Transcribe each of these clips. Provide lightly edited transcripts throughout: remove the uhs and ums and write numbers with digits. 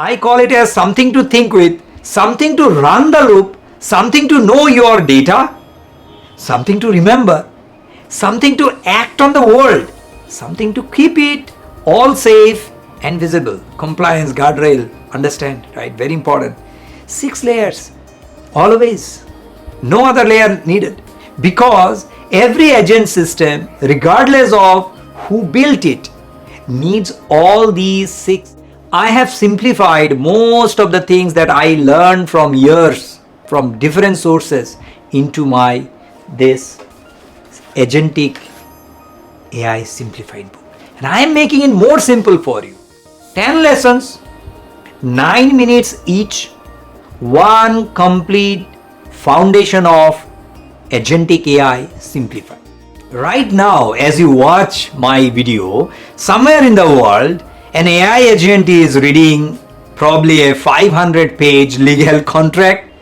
I call it as something to think with, something to run the loop, something to know your data, something to remember, something to act on the world, something to keep it all safe and visible. Compliance, guardrail, understand, right? Very important. 6 layers, always. No other layer needed. Because every agent system, regardless of who built it, needs all these 6. I have simplified most of the things that I learned from years, from different sources, into this Agentic AI simplified book. And I am making it more simple for you. 10 lessons, 9 minutes each, one complete foundation of Agentic AI simplified. Right now, as you watch my video, somewhere in the world, an AI agent is reading probably a 500-page legal contract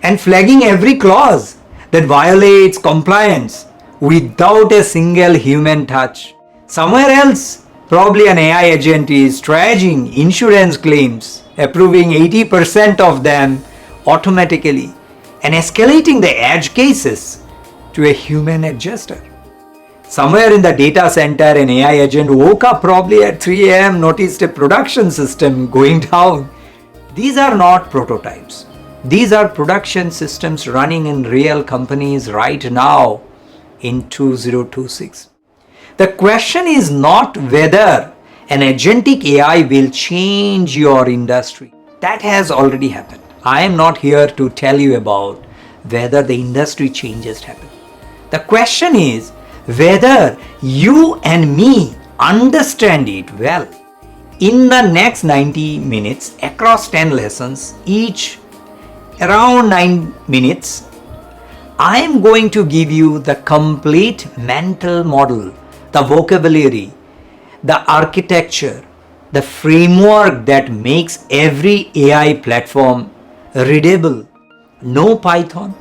and flagging every clause that violates compliance without a single human touch. Somewhere else, probably an AI agent is triaging insurance claims, approving 80% of them automatically, and escalating the edge cases to a human adjuster. Somewhere in the data center, an AI agent woke up probably at 3 a.m., noticed a production system going down. These are not prototypes. These are production systems running in real companies right now in 2026. The question is not whether an agentic AI will change your industry. That has already happened. I am not here to tell you about whether the industry changes happen. The question is whether you and me understand it well. In the next 90 minutes, across 10 lessons, each around 9 minutes, I am going to give you the complete mental model, the vocabulary, the architecture, the framework that makes every AI platform readable. No Python,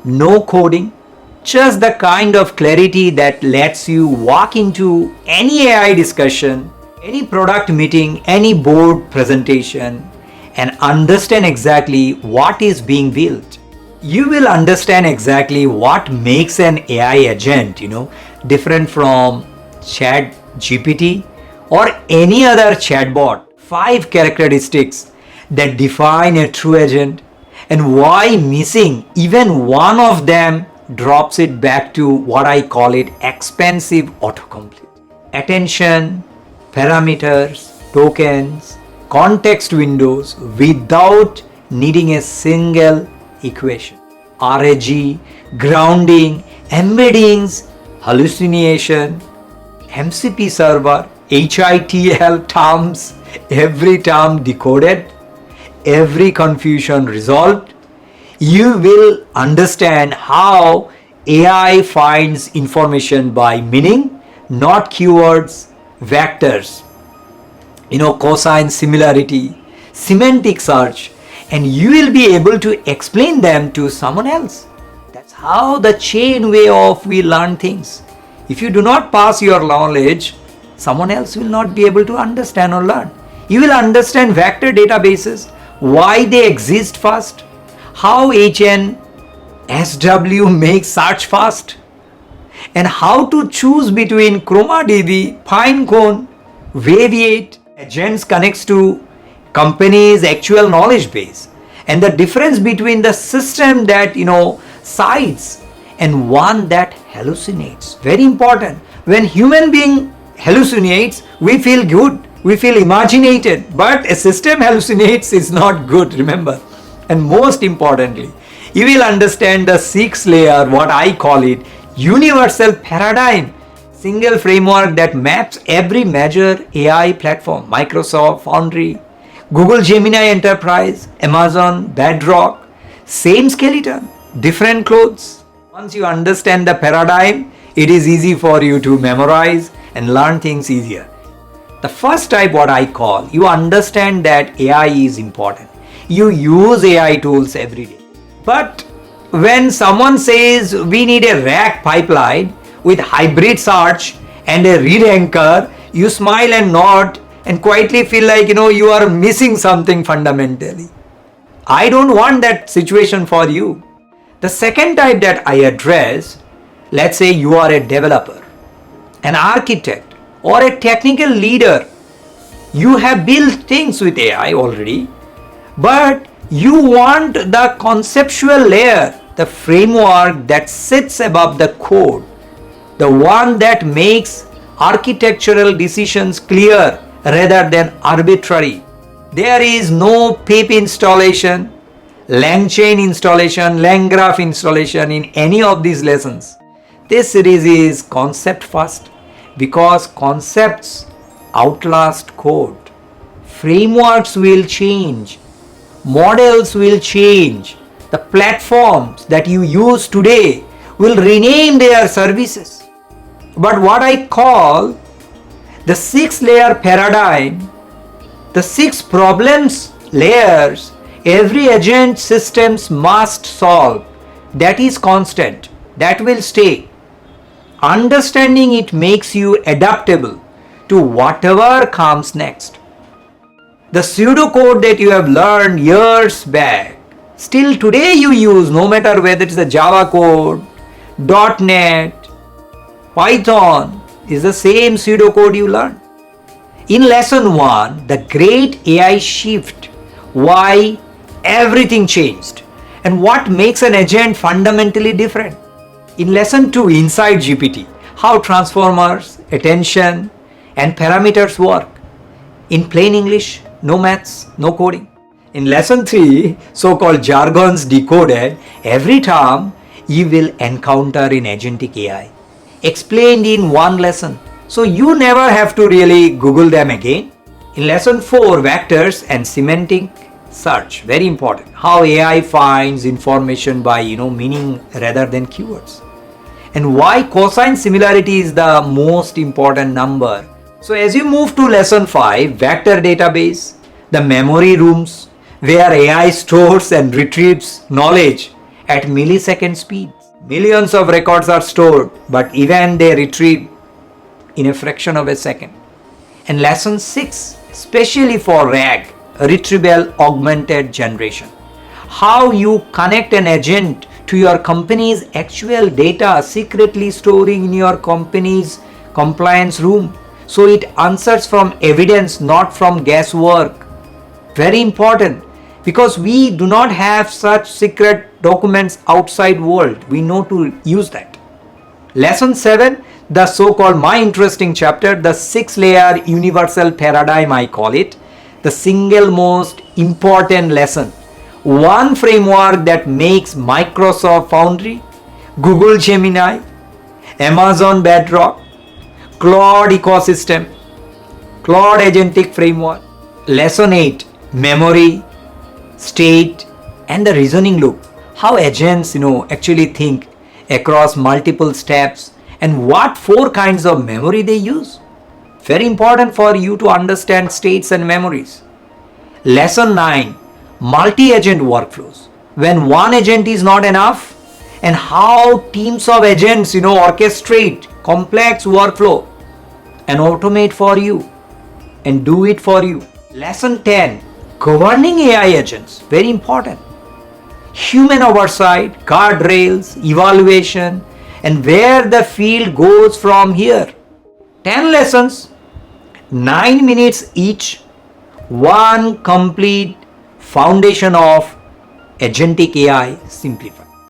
no coding, just the kind of clarity that lets you walk into any AI discussion, any product meeting, any board presentation, and understand exactly what is being built. You will understand exactly what makes an AI agent, different from ChatGPT or any other chatbot. 5 characteristics that define a true agent, and why missing even one of them drops it back to what I call it expensive autocomplete. Attention, parameters, tokens, context windows without needing a single equation. RAG, grounding, embeddings, hallucination, MCP server, HITL terms, every term decoded, every confusion resolved. You will understand how AI finds information by meaning, not keywords, vectors, cosine, similarity, semantic search, and you will be able to explain them to someone else. That's how the chain way of we learn things. If you do not pass your knowledge, someone else will not be able to understand or learn. You will understand vector databases, why they exist first, how HNSW makes search fast, and how to choose between ChromaDB, Pinecone, Waviate. Agents connects to company's actual knowledge base, and the difference between the system that cites and one that hallucinates. Very important. When human being hallucinates, we feel good, we feel imaginated, but a system hallucinates is not good, remember. And most importantly, you will understand the 6 layer, what I call it, universal paradigm, single framework that maps every major AI platform, Microsoft Foundry, Google Gemini Enterprise, Amazon Bedrock, same skeleton, different clothes. Once you understand the paradigm, it is easy for you to memorize and learn things easier. The first type, what I call, you understand that AI is important. You use AI tools every day. But when someone says we need a RAG pipeline with hybrid search and a read anchor, you smile and nod and quietly feel like you are missing something fundamentally. I don't want that situation for you. The second type that I address, let's say you are a developer, an architect, or a technical leader. You have built things with AI already, but you want the conceptual layer, the framework that sits above the code, the one that makes architectural decisions clear rather than arbitrary. There is no PIP installation, LangChain installation, LangGraph installation in any of these lessons. This series is concept first because concepts outlast code. Frameworks will change, models will change, the platforms that you use today will rename their services. But what I call the 6-layer paradigm, the 6 problems layers every agent systems must solve, that is constant, that will stay. Understanding it makes you adaptable to whatever comes next. The pseudocode that you have learned years back, still today you use, no matter whether it's the Java code, .NET, Python, is the same pseudocode you learned. In lesson 1, the great AI shift, why everything changed and what makes an agent fundamentally different. In lesson 2, inside GPT, how transformers, attention, and parameters work. In plain English, no maths, no coding. In lesson 3, so-called jargons decoded, every term you will encounter in Agentic AI, explained in one lesson. So you never have to really Google them again. In lesson 4, vectors and semantic search, very important. How AI finds information by meaning rather than keywords. And why cosine similarity is the most important number. So as you move to lesson 5, vector database, the memory rooms where AI stores and retrieves knowledge at millisecond speed. Millions of records are stored, but even they retrieve in a fraction of a second. And lesson 6, especially for RAG, retrieval augmented generation. How you connect an agent to your company's actual data secretly storing in your company's compliance room. So it answers from evidence, not from guesswork. Very important, because we do not have such secret documents outside world. We know to use that. Lesson 7, the so-called my interesting chapter, the 6-layer universal paradigm I call it, the single most important lesson. One framework that makes Microsoft Foundry, Google Gemini, Amazon Bedrock, Claude ecosystem, Claude agentic framework. Lesson 8, memory, state, and the reasoning loop. How agents, actually think across multiple steps and what 4 kinds of memory they use. Very important for you to understand states and memories. Lesson 9, multi-agent workflows. When one agent is not enough, and how teams of agents, orchestrate complex workflow and automate for you and do it for you. Lesson 10, governing AI agents. Very important. Human oversight, guardrails, evaluation, and where the field goes from here. 10 lessons, 9 minutes each, one complete foundation of Agentic AI Simplified.